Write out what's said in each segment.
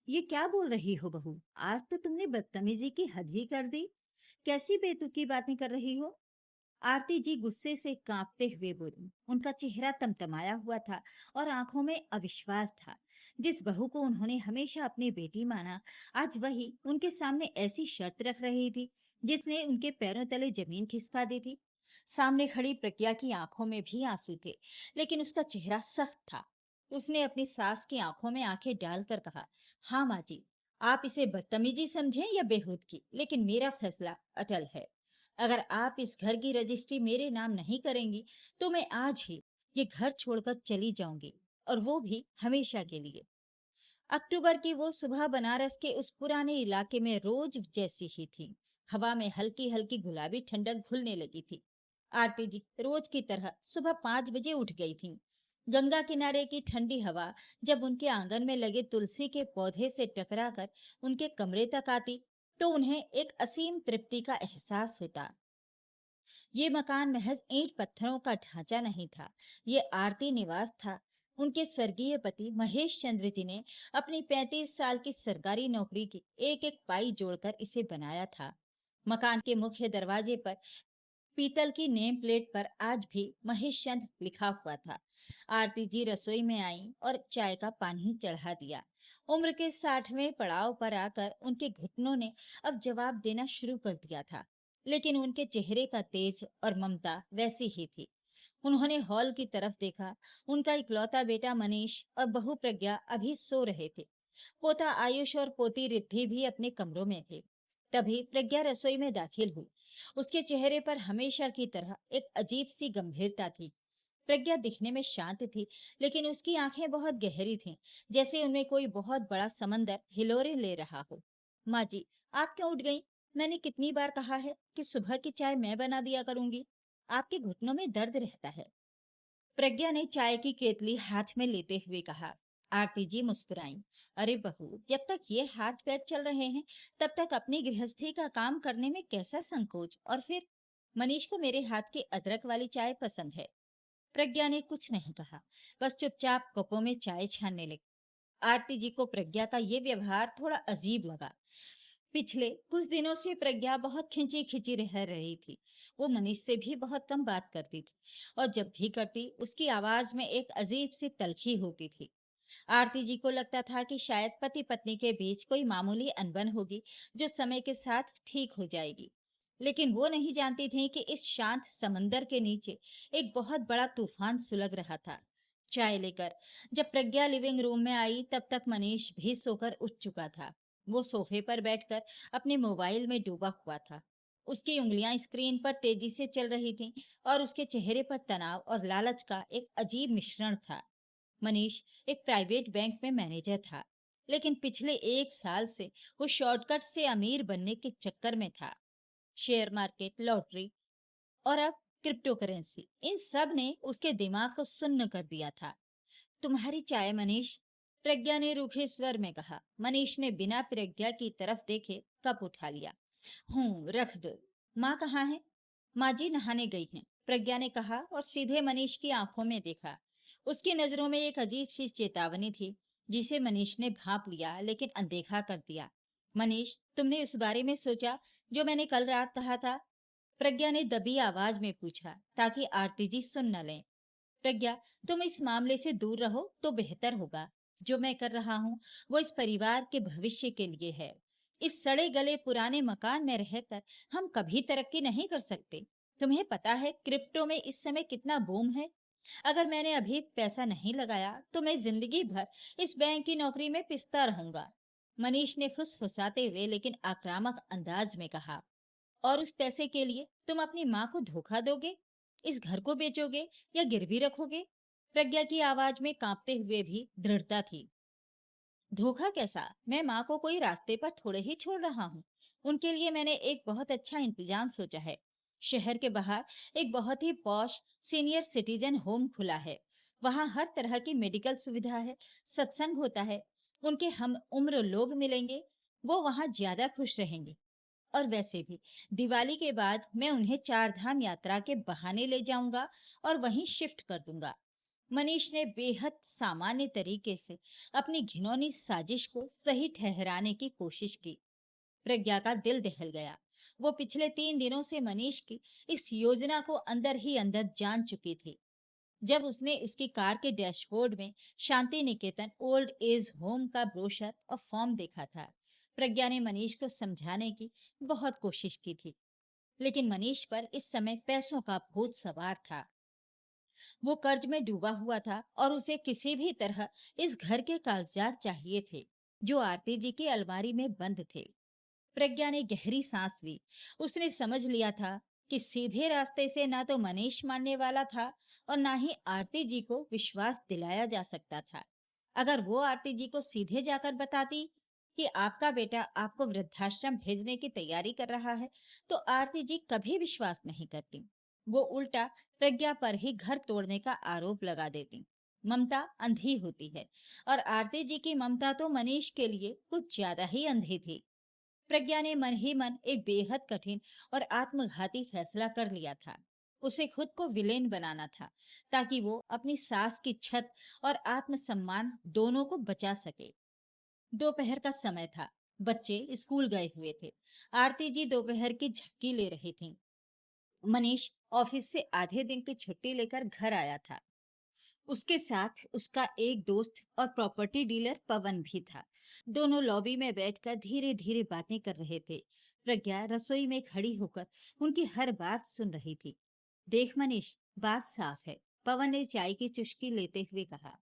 ये क्या बोल रही हो बहू? आज तो तुमने बदतमीजी की हद ही कर दी। कैसी बेतुकी बातें कर रही हो? आरती जी गुस्से से कांपते हुए बोली। उनका चेहरा तमतमाया हुआ था और आंखों में अविश्वास था। जिस बहू को उन्होंने हमेशा अपनी बेटी माना, आज वही उनके सामने ऐसी शर्त रख रही थी जिसने उनके पैरों तले जमीन खिसका दी थी। सामने खड़ी प्रज्ञा की आंखों में भी आंसू थे, लेकिन उसका चेहरा सख्त था। उसने अपनी सास की आंखों में आंखें डालकर कहा, हाँ माँ जी, आप इसे बदतमीजी समझें या बेहूद की, लेकिन मेरा फैसला अटल है। अगर आप इस घर की रजिस्ट्री मेरे नाम नहीं करेंगी तो मैं आज ही ये घर छोड़कर चली जाऊंगी, और वो भी हमेशा के लिए। अक्टूबर की वो सुबह बनारस के उस पुराने इलाके में रोज जैसी ही थी। हवा में हल्की हल्की गुलाबी ठंडक घुलने लगी थी। आरती जी रोज की तरह सुबह 5 बजे उठ गई थी। गंगा किनारे की ठंडी हवा जब उनके आंगन में लगे तुलसी के पौधे से टकराकर उनके कमरे तक आती, तो उन्हें एक असीम तृप्ति का एहसास होता। ये मकान महज ईंट पत्थरों का ढांचा नहीं था, ये आरती निवास था। उनके स्वर्गीय पति महेश चंद्र जी ने अपनी 35 साल की सरकारी नौकरी की एक एक पाई जोड़कर इसे बनाया था। मकान के मुख्य दरवाजे पर पीतल की नेम प्लेट पर आज भी महेश चंद्र लिखा हुआ था। आरती जी रसोई में आई और चाय का पानी चढ़ा दिया। उम्र के 60वें पड़ाव पर आकर उनके घुटनों ने अब जवाब देना शुरू कर दिया था, लेकिन उनके चेहरे का तेज और ममता वैसी ही थी। उन्होंने हॉल की तरफ देखा। उनका इकलौता बेटा मनीष और बहू प्रज्ञा अभी सो रहे थे। पोता आयुष और पोती रिद्धि भी अपने कमरों में थे। तभी प्रज्ञा रसोई में दाखिल हुई। उसके चेहरे पर हमेशा की तरह एक अजीब सी गंभीरता थी। प्रज्ञा दिखने में शांत थी, लेकिन उसकी आंखें बहुत गहरी थीं, जैसे उनमें कोई बहुत बड़ा समंदर हिलोरे ले रहा हो। माँ जी, आप क्यों उठ गई? मैंने कितनी बार कहा है कि सुबह की चाय मैं बना दिया करूंगी। आपके घुटनों में दर्द रहता है। प्रज्ञा ने चाय की केतली हाथ में लेते हुए कहा। आरती जी मुस्कुराई। अरे बहू, जब तक ये हाथ पैर चल रहे हैं, तब तक अपनी गृहस्थी का काम करने में कैसा संकोच। और फिर मनीष को मेरे हाथ की अदरक वाली चाय पसंद है। प्रज्ञा ने कुछ नहीं कहा, बस चुपचाप कपों में चाय छानने लगी। आरती जी को प्रज्ञा का ये व्यवहार थोड़ा अजीब लगा। पिछले कुछ दिनों से प्रज्ञा बहुत खिंची खिंची रह रही थी। वो मनीष से भी बहुत कम बात करती थी, और जब भी करती उसकी आवाज में एक अजीब सी तलखी होती थी। आरती जी को लगता था कि शायद पति पत्नी के बीच कोई मामूली अनबन होगी, जो समय के साथ ठीक हो जाएगी। लेकिन वो नहीं जानती थी कि इस शांत समंदर के नीचे एक बहुत बड़ा तूफान सुलग रहा था। चाय लेकर जब प्रज्ञा लिविंग रूम में आई, तब तक मनीष भी सोकर उठ चुका था। वो सोफे पर बैठकर अपने मोबाइल में डूबा हुआ था। उसकी उंगलियां स्क्रीन पर तेजी से चल रही थीं, और उसके चेहरे पर तनाव और लालच का एक अजीब मिश्रण था। मनीष एक प्राइवेट बैंक में मैनेजर था, लेकिन पिछले 1 साल से वो शॉर्टकट से अमीर बनने के चक्कर में था। शेयर मार्केट, लॉटरी और अब क्रिप्टो करेंसी, इन सब ने उसके दिमाग को सुन्न कर दिया था। तुम्हारी चाय मनीष, प्रज्ञा ने रूखे स्वर में कहा। मनीष ने बिना प्रज्ञा की तरफ देखे कप उठा लिया। रख दो। माँ कहाँ है? माँ जी नहाने गई हैं, प्रज्ञा ने कहा और सीधे मनीष की आंखों में देखा। उसकी नजरों में एक अजीब सी चेतावनी थी, जिसे मनीष ने भांप लिया लेकिन अनदेखा कर दिया। मनीष, तुमने उस बारे में सोचा जो मैंने कल रात कहा था? प्रज्ञा ने दबी आवाज में पूछा, ताकि आरती जी सुन न लें। प्रज्ञा, तुम इस मामले से दूर रहो तो बेहतर होगा। जो मैं कर रहा हूँ वो इस परिवार के भविष्य के लिए है। इस सड़े गले पुराने मकान में रहकर हम कभी तरक्की नहीं कर सकते। तुम्हें पता है क्रिप्टो में इस समय कितना बूम है? अगर मैंने अभी पैसा नहीं लगाया तो मैं जिंदगी भर इस बैंक की नौकरी में पिसता रहूंगा। मनीष ने फुसफुसाते हुए लेकिन आक्रामक अंदाज में कहा। और उस पैसे के लिए तुम अपनी माँ को धोखा दोगे? इस घर को बेचोगे या गिरवी रखोगे? प्रज्ञा की आवाज में कांपते हुए भी दृढ़ता थी। धोखा कैसा? मैं माँ को कोई रास्ते पर थोड़े ही छोड़ रहा हूँ। उनके लिए मैंने एक बहुत अच्छा इंतजाम सोचा है। शहर के बाहर एक बहुत ही पॉश सीनियर सिटीजन होम खुला है। वहाँ हर तरह की मेडिकल सुविधा है, सत्संग होता है, उनके हम उम्र लोग मिलेंगे। वो वहाँ ज्यादा खुश रहेंगे। और वैसे भी दिवाली के बाद मैं उन्हें 4 धाम यात्रा के बहाने ले जाऊंगा और वहीं शिफ्ट कर दूंगा। मनीष ने बेहद सामान्य तरीके से अपनी घिनौनी साजिश को सही ठहराने की कोशिश की। प्रज्ञा का दिल दहल गया। वो पिछले 3 दिनों से मनीष की इस योजना को अंदर ही अंदर जान चुकी थी। जब उसने उसकी कार के डैशबोर्ड में Shanti Niketan old age home का ब्रोशर और फॉर्म देखा था, प्रज्ञा ने मनीष को समझाने की बहुत कोशिश की थी, लेकिन मनीष पर इस समय पैसों का भूत सवार था। वो कर्ज में डूबा हुआ था और उसे किसी भी तरह इस घर के कागजात चाहिए थे, जो आरती जी की अलमारी में बंद थे। प्रज्ञा ने गहरी सांस ली। उसने समझ लिया था कि सीधे रास्ते से ना तो मनीष मानने वाला था और ना ही आरती जी को विश्वास दिलाया जा सकता था। अगर वो आरती जी को सीधे जाकर बताती कि आपका बेटा आपको वृद्धाश्रम भेजने की तैयारी कर रहा है, तो आरती जी कभी विश्वास नहीं करती। वो उल्टा प्रज्ञा पर ही घर तोड़ने का आरोप लगा देती। ममता अंधी होती है, और आरती जी की ममता तो मनीष के लिए कुछ ज्यादा ही अंधी थी। प्रज्ञा ने मन ही मन एक बेहद कठिन और आत्मघाती फैसला कर लिया था। उसे खुद को विलेन बनाना था, ताकि वो अपनी सास की छत और आत्मसम्मान दोनों को बचा सके। दोपहर का समय था। बच्चे स्कूल गए हुए थे। आरती जी दोपहर की झपकी ले रही थीं। मनीष ऑफिस से आधे दिन की छुट्टी लेकर घर आया था। उसके साथ उसका एक दोस्त और प्रॉपर्टी डीलर पवन भी था। दोनों लॉबी में बैठकर धीरे धीरे बातें कर रहे थे। प्रज्ञा रसोई में खड़ी होकर उनकी हर बात सुन रही थी। देख मनीष, बात साफ है, पवन ने चाय की चुस्की लेते हुए कहा।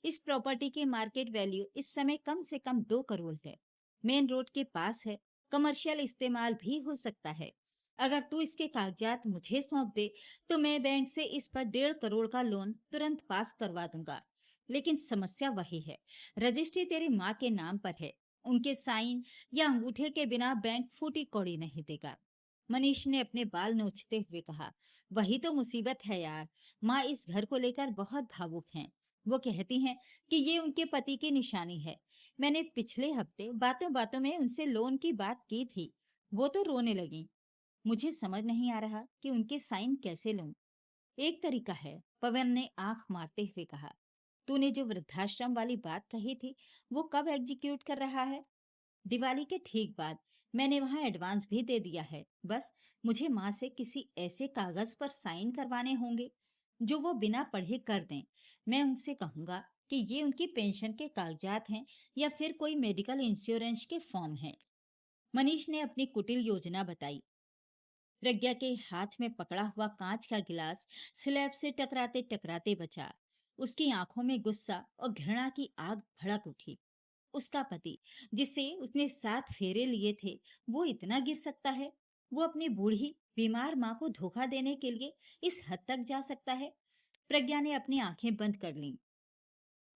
इस प्रॉपर्टी की मार्केट वैल्यू इस समय कम से कम 2 करोड़ है। मेन रोड के पास है, कमर्शियल इस्तेमाल भी हो सकता है। अगर तू इसके कागजात मुझे सौंप दे, तो मैं बैंक से इस पर 1.5 करोड़ का लोन तुरंत पास करवा दूंगा। लेकिन समस्या वही है, रजिस्ट्री तेरी माँ के नाम पर है। उनके साइन या अंगूठे के बिना बैंक फूटी कौड़ी नहीं देगा। मनीष ने अपने बाल नोचते हुए कहा। वही तो मुसीबत है यार, माँ इस घर को लेकर बहुत भावुक हैं। वो कहती हैं कि ये उनके पति की निशानी है। मैंने पिछले हफ्ते बातों बातों में उनसे लोन की बात की थी। वो तो रोने लगी। मुझे समझ नहीं आ रहा कि उनके साइन कैसे लूं। एक तरीका है, पवन ने आंख मारते हुए कहा। तूने जो वृद्धाश्रम वाली बात कही थी, वो कब एग्जीक्यूट कर रहा है? दिवाली के ठीक बाद। मैंने वहां एडवांस भी दे दिया है। बस मुझे माँ से किसी ऐसे कागज पर साइन करवाने होंगे जो वो बिना पढ़े कर दें। मैं उनसे कहूंगा कि ये उनकी पेंशन के कागजात हैं या फिर कोई मेडिकल इंश्योरेंस के फॉर्म हैं। मनीष ने अपनी कुटिल योजना बताई। प्रज्ञा के हाथ में पकड़ा हुआ कांच का गिलास स्लैब से टकराते टकराते बचा। उसकी आंखों में गुस्सा और घृणा की आग भड़क उठी। उसका पति, जिससे उसने 7 फेरे लिए थे, वो इतना गिर सकता है? वो अपनी बूढ़ी बीमार माँ को धोखा देने के लिए इस हद तक जा सकता है? प्रज्ञा ने अपनी आंखें बंद कर लीं।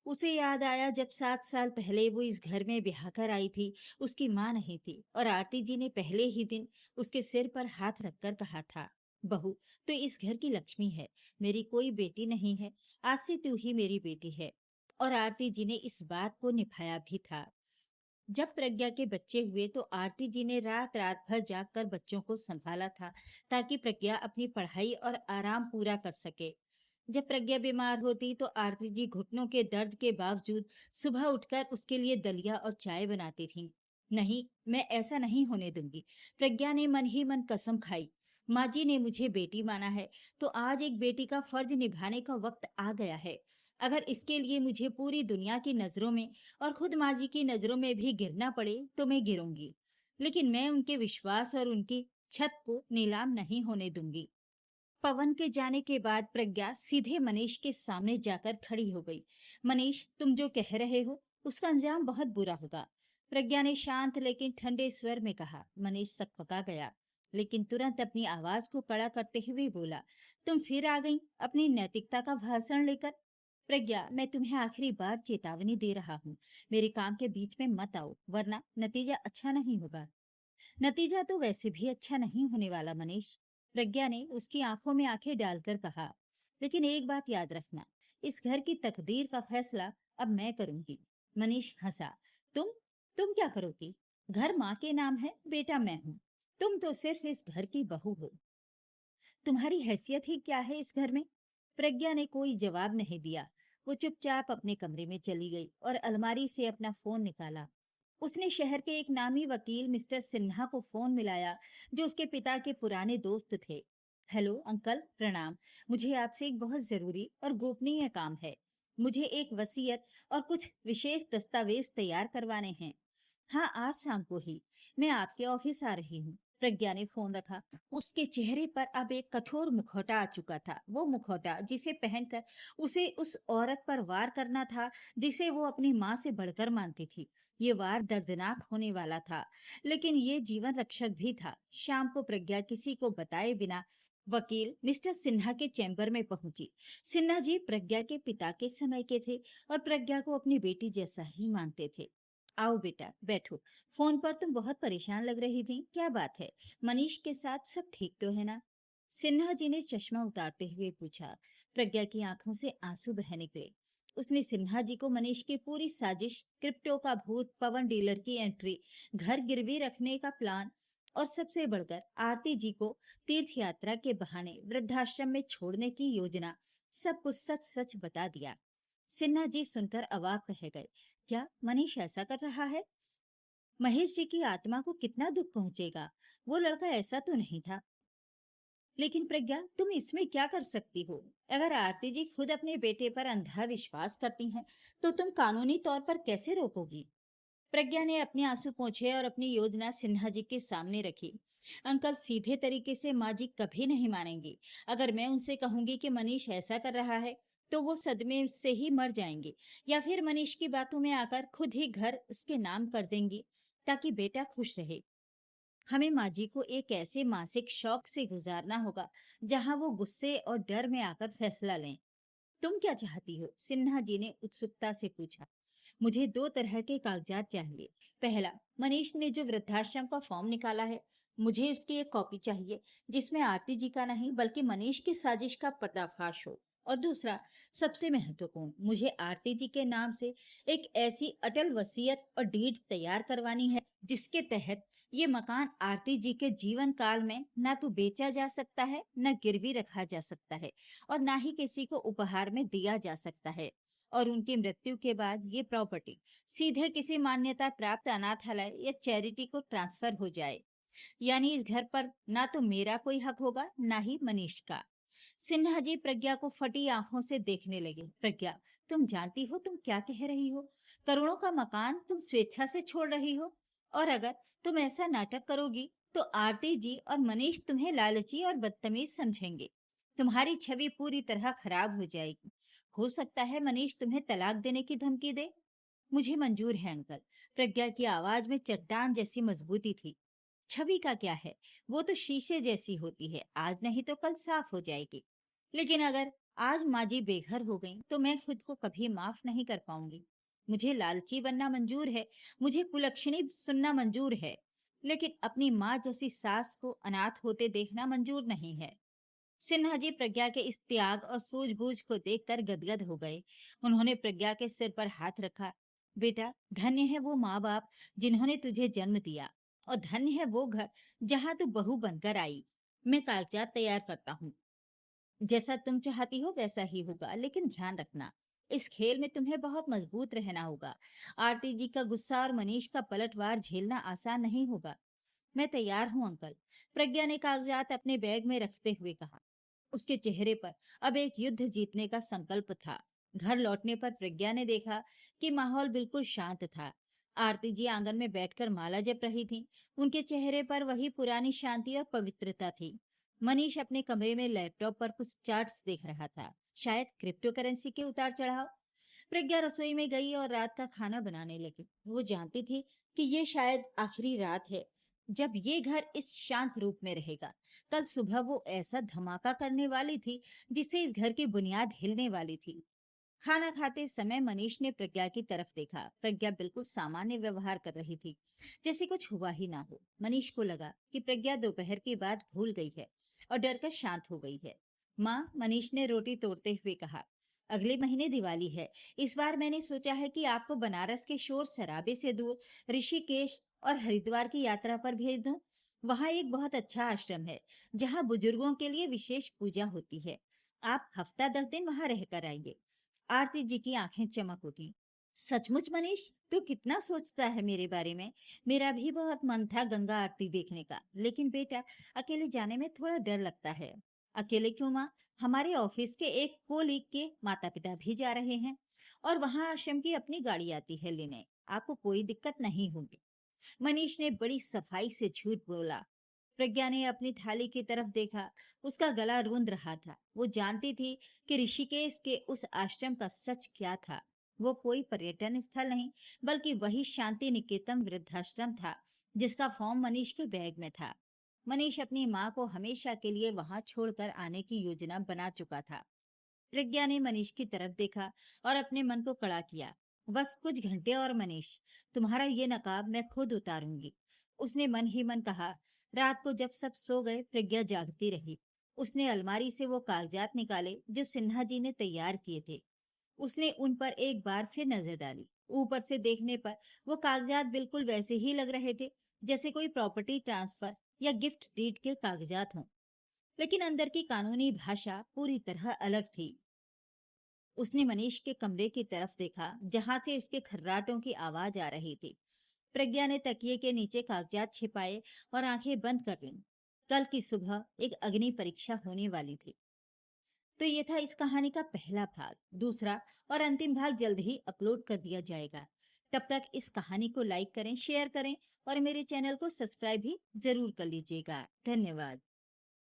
उसे याद आया जब 7 साल पहले वो इस घर में ब्याह कर आई थी। उसकी माँ नहीं थी, और आरती जी ने पहले ही दिन उसके सिर पर हाथ रखकर कहा था, बहू तो इस घर की लक्ष्मी है, मेरी कोई बेटी नहीं है, आज से तू ही मेरी बेटी है। और आरती जी ने इस बात को निभाया भी था। जब प्रज्ञा के बच्चे हुए तो आरती जी ने रात रात भर जागकर बच्चों को संभाला था, ताकि प्रज्ञा अपनी पढ़ाई और आराम पूरा कर सके। जब प्रज्ञा बीमार होती तो आरती जी घुटनों के दर्द के बावजूद सुबह उठकर उसके लिए दलिया और चाय बनाती थी। नहीं, मैं ऐसा नहीं होने दूंगी। प्रज्ञा ने मन ही मन कसम खाई। माँ जी ने मुझे बेटी माना है, तो आज एक बेटी का फर्ज निभाने का वक्त आ गया है। अगर इसके लिए मुझे पूरी दुनिया की नजरों में और खुद माँ जी की नजरों में भी गिरना पड़े तो मैं गिरूंगी, लेकिन मैं उनके विश्वास और उनकी छत को नीलाम नहीं होने दूंगी। पवन के जाने के बाद प्रज्ञा सीधे मनीष के सामने जाकर खड़ी हो गई। मनीष, तुम जो कह रहे हो उसका अंजाम बहुत बुरा होगा। प्रज्ञा ने शांत लेकिन ठंडे स्वर में कहा। मनीष सकपका गया, लेकिन तुरंत अपनी आवाज को कड़ा करते हुए बोला, तुम फिर आ गई अपनी नैतिकता का भाषण लेकर। प्रज्ञा, मैं तुम्हें आखिरी बार चेतावनी दे रहा हूँ, मेरे काम के बीच में मत आओ, वरना नतीजा अच्छा नहीं होगा। नतीजा तो वैसे भी अच्छा नहीं होने वाला मनीष, प्रज्ञा ने उसकी आंखों में आंखें डालकर कहा। लेकिन एक बात याद रखना, इस घर की तकदीर का फैसला अब मैं करूंगी। मनीष हंसा। तुम तुम क्या करोगी? घर माँ के नाम है, बेटा मैं हूँ। तुम तो सिर्फ इस घर की बहू हो। तुम्हारी हैसियत ही क्या है इस घर में? प्रज्ञा ने कोई जवाब नहीं दिया। वो चुपचाप अपने कमरे में चली गई और अलमारी से अपना फोन निकाला। उसने शहर के एक नामी वकील मिस्टर सिन्हा को फोन मिलाया, जो उसके पिता के पुराने दोस्त थे। हेलो अंकल, प्रणाम। मुझे आपसे एक बहुत जरूरी और गोपनीय काम है। मुझे एक वसीयत और कुछ विशेष दस्तावेज तैयार करवाने हैं। हाँ, आज शाम को ही मैं आपके ऑफिस आ रही हूँ। प्रज्ञा ने फोन रखा। उसके चेहरे पर अब एक कठोर मुखौटा आ चुका था, वो मुखौटा जिसे पहनकर उसे उस औरत पर वार करना था जिसे वो अपनी माँ से बढ़कर मानती थी। ये वार दर्दनाक होने वाला था, लेकिन ये जीवन रक्षक भी था। शाम को प्रज्ञा किसी को बताए बिना वकील मिस्टर सिन्हा के चैम्बर में पहुंची। सिन्हा जी प्रज्ञा के पिता के समय के थे और प्रज्ञा को अपनी बेटी जैसा ही मानते थे। आओ बेटा, बैठो। फोन पर तुम बहुत परेशान लग रही थी, क्या बात है? मनीष के साथ सब ठीक तो है ना? सिन्हा जी ने चश्मा उतारते हुए पूछा। प्रज्ञा की आंखों से आंसू बह निकले। उसने सिन्हा जी को मनीष की पूरी साजिश, क्रिप्टो का भूत, पवन डीलर की एंट्री, घर गिरवी रखने का प्लान और सबसे बढ़कर आरती जी को तीर्थ यात्रा के बहाने वृद्धाश्रम में छोड़ने की योजना, सब कुछ सच सच बता दिया। सिन्हा जी सुनकर अवाक रह गए। क्या मनीष ऐसा कर रहा है? महेश जी की आत्मा को कितना दुख पहुंचेगा। वो लड़का ऐसा तो नहीं था। लेकिन प्रज्ञा, तुम इसमें क्या कर सकती हो? अगर आरती जी खुद अपने बेटे पर अंधा विश्वास करती हैं, तो तुम कानूनी तौर पर कैसे रोकोगी? प्रज्ञा ने अपने आंसू पोंछे और अपनी योजना सिन्हा जी के सामने रखी। अंकल, सीधे तरीके से माँ जी कभी नहीं मानेंगी। अगर मैं उनसे कहूंगी कि मनीष ऐसा कर रहा है, तो वो सदमे से ही मर जाएंगे, या फिर मनीष की बातों में आकर खुद ही घर उसके नाम कर देंगी, ताकि बेटा खुश रहे। हमें माँ जी को एक ऐसे मानसिक शौक से गुजारना होगा जहां वो गुस्से और डर में आकर फैसला लें। तुम क्या चाहती हो? सिन्हा जी ने उत्सुकता से पूछा। मुझे दो तरह के कागजात चाहिए। पहला, मनीष ने जो वृद्धाश्रम का फॉर्म निकाला है, मुझे उसकी एक कॉपी चाहिए, जिसमें आरती जी का नहीं बल्कि मनीष की साजिश का पर्दाफाश हो। और दूसरा, सबसे महत्वपूर्ण, मुझे आरती जी के नाम से एक ऐसी अटल वसीयत और डीड तैयार करवानी है जिसके तहत ये मकान आरती जी के जीवन काल में ना तो बेचा जा सकता है, न गिरवी रखा जा सकता है, और ना ही किसी को उपहार में दिया जा सकता है। और उनकी मृत्यु के बाद ये प्रॉपर्टी सीधे किसी मान्यता प्राप्त अनाथालय या चैरिटी को ट्रांसफर हो जाए। यानी इस घर पर ना तो मेरा कोई हक होगा, ना ही मनीष का। सिन्हा जी प्रज्ञा को फटी आंखों से देखने लगे। प्रज्ञा, तुम जानती हो तुम क्या कह रही हो? करोड़ों का मकान तुम स्वेच्छा से छोड़ रही हो, और अगर तुम ऐसा नाटक करोगी तो आरती जी और मनीष तुम्हें लालची और बदतमीज समझेंगे। तुम्हारी छवि पूरी तरह खराब हो जाएगी। हो सकता है मनीष तुम्हें तलाक देने की धमकी दे। मुझे मंजूर है अंकल। प्रज्ञा की आवाज में चट्टान जैसी मजबूती थी। छवि का क्या है, वो तो शीशे जैसी होती है, आज नहीं तो कल साफ हो जाएगी। लेकिन अगर आज माँ जी बेघर हो गई तो मैं खुद को कभी माफ नहीं कर पाऊंगी। मुझे लालची बनना मंजूर है, मुझे कुलक्षणी सुनना मंजूर है, लेकिन अपनी माँ जैसी सास को अनाथ होते देखना मंजूर नहीं है। सिन्हा जी प्रज्ञा के इस त्याग और सूझबूझ को देखकर गदगद हो गए। उन्होंने प्रज्ञा के सिर पर हाथ रखा। बेटा, धन्य है वो माँ बाप जिन्होंने तुझे जन्म दिया, और धन्य है वो घर जहाँ तू बहू बनकर आई। मैं कागजात तैयार करता हूँ। जैसा तुम चाहती हो वैसा ही होगा, लेकिन ध्यान रखना, इस खेल में तुम्हें बहुत मजबूत रहना होगा। आरती जी का गुस्सा और मनीष का पलटवार झेलना आसान नहीं होगा। मैं तैयार हूँ अंकल, प्रज्ञा ने कागजात अपने बैग में रखते हुए कहा। उसके चेहरे पर अब एक युद्ध जीतने का संकल्प था। घर लौटने पर प्रज्ञा ने देखा कि माहौल बिल्कुल शांत था। आरती जी आंगन में बैठकर माला जप रही थी। उनके चेहरे पर वही पुरानी शांति और पवित्रता थी। मनीष अपने कमरे में लैपटॉप पर कुछ चार्ट्स देख रहा था, शायद क्रिप्टो करेंसी के उतार चढ़ाव। प्रज्ञा रसोई में गई और रात का खाना बनाने लगी। वो जानती थी कि ये शायद आखिरी रात है जब ये घर इस शांत रूप में रहेगा। कल सुबह वो ऐसा धमाका करने वाली थी जिससे इस घर की बुनियाद हिलने वाली थी। खाना खाते समय मनीष ने प्रज्ञा की तरफ देखा। प्रज्ञा बिल्कुल सामान्य व्यवहार कर रही थी, जैसे कुछ हुआ ही ना हो। मनीष को लगा कि प्रज्ञा दोपहर की बात भूल गई है और डरकर शांत हो गई है। माँ, मनीष ने रोटी तोड़ते हुए कहा, अगले महीने दिवाली है। इस बार मैंने सोचा है कि आपको बनारस के शोर शराबे से दूर ऋषिकेश और हरिद्वार की यात्रा पर भेज दूं। वहाँ एक बहुत अच्छा आश्रम है जहाँ बुजुर्गों के लिए विशेष पूजा होती है। आप हफ्ता 10 दिन वहाँ रहकर आइए। आरती जी की आंखें चमक उठी। सचमुच मनीष, तू कितना सोचता है मेरे बारे में। मेरा भी बहुत मन था गंगा आरती देखने का, लेकिन बेटा अकेले जाने में थोड़ा डर लगता है। अकेले क्यों माँ? हमारे ऑफिस के एक कोलीग के माता पिता भी जा रहे हैं और वहां आश्रम की अपनी गाड़ी आती है लेने। आपको कोई दिक्कत नहीं होगी। मनीष ने बड़ी सफाई से झूठ बोला। प्रज्ञा ने अपनी थाली की तरफ देखा। उसका गला रूंध रहा था। वो जानती थी कि ऋषिकेश के उस आश्रम का सच क्या था। वो कोई पर्यटन स्थल नहीं, बल्कि वही शांति निकेतन वृद्धाश्रम था जिसका फॉर्म मनीष के बैग में था। मनीष अपनी माँ को हमेशा के लिए वहां छोड़कर आने की योजना बना चुका था। प्रज्ञा ने मनीष की तरफ देखा और अपने मन को कड़ा किया। बस कुछ घंटे और मनीष, तुम्हारा ये नकाब मैं खुद उतारूंगी। उसने मन ही मन कहा। रात को जब सब सो गए, प्रज्ञा जागती रही। उसने अलमारी से वो कागजात निकाले जो सिन्हा जी ने तैयार किए थे। उसने उन पर एक बार फिर नजर डाली। ऊपर से देखने पर वो कागजात बिल्कुल वैसे ही लग रहे थे जैसे कोई प्रॉपर्टी ट्रांसफर या गिफ्ट डीड के कागजात हों, लेकिन अंदर की कानूनी भाषा पूरी तरह अलग थी। उसने मनीष के कमरे की तरफ देखा जहां से उसके खर्राटों की आवाज आ रही थी। प्रज्ञा ने तकिए के नीचे कागजात छिपाए और आंखें बंद कर लीं। कल की सुबह एक अग्नि परीक्षा होने वाली थी। तो ये था इस कहानी का पहला भाग। दूसरा और अंतिम भाग जल्द ही अपलोड कर दिया जाएगा। तब तक इस कहानी को लाइक करें, शेयर करें और मेरे चैनल को सब्सक्राइब भी जरूर कर लीजिएगा। धन्यवाद।